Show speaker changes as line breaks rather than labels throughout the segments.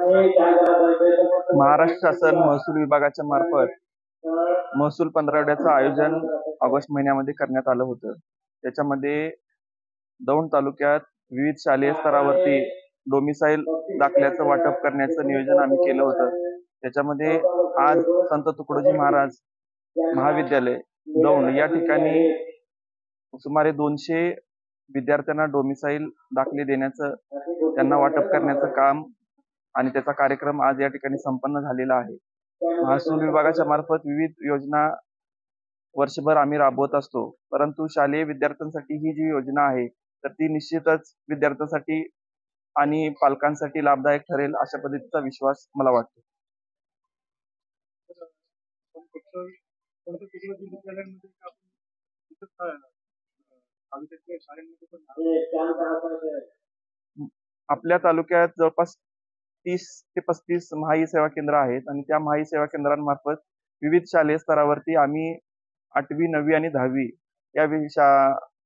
महाराष्ट्र शासन महसूल विभागाच्या मार्फत महसूल पंधरवड्याचं आयोजन ऑगस्ट महिन्यामध्ये करण्यात आलं होतं. त्याच्यामध्ये दौंड तालुक्यात विविध शालेय स्तरावरती डोमिसाईल दाखल्याचं वाटप करण्याचं नियोजन आम्ही केलं होतं. त्याच्यामध्ये आज संत तुकडोजी महाराज महाविद्यालय दौंड या ठिकाणी सुमारे 200 विद्यार्थ्यांना डोमिसाईल दाखले देण्याचं, त्यांना वाटप करण्याचं काम आणि त्याचा कार्यक्रम आज या ठिकाणी संपन्न झालेला आहे. महसूल विभागाच्या मार्फत विविध योजना वर्षभर आम्ही राबवत असतो, परंतु शालेय विद्यार्थ्यांसाठी ही जी योजना आहे तर ती निश्चितच विद्यार्थ्यांसाठी आणि पालकांसाठी लाभदायक ठरेल अशा पद्धतीचा विश्वास मला वाटतो. आपल्या तालुक्यात जवळपास 30 ते 35 महाई सेवा केंद्र आहेत आणि त्या महाई सेवा केंद्रांमार्फत विविध शालेय स्तरावरती आम्ही 8वी, 9वी आणि 10वी या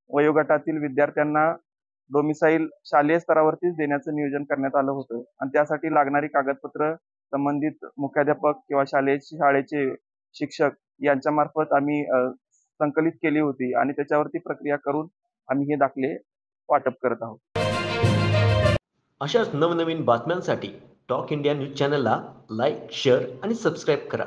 वयोगटातील विद्यार्थ्यांना डोमिसाईल शालेय स्तरावरतीच देण्याचं नियोजन करण्यात आलं होतं आणि त्यासाठी लागणारी कागदपत्र संबंधित मुख्याध्यापक किंवा शाळेचे शिक्षक यांच्या मार्फत आम्ही संकलित केली होती आणि त्याच्यावरती प्रक्रिया करून आम्ही हे दाखले वाटप करत आहोत.
अशाच नवनवीन बातम्यांसाठी टॉक इंडिया न्यूज चॅनलला लाईक, शेअर आणि सबस्क्राईब करा.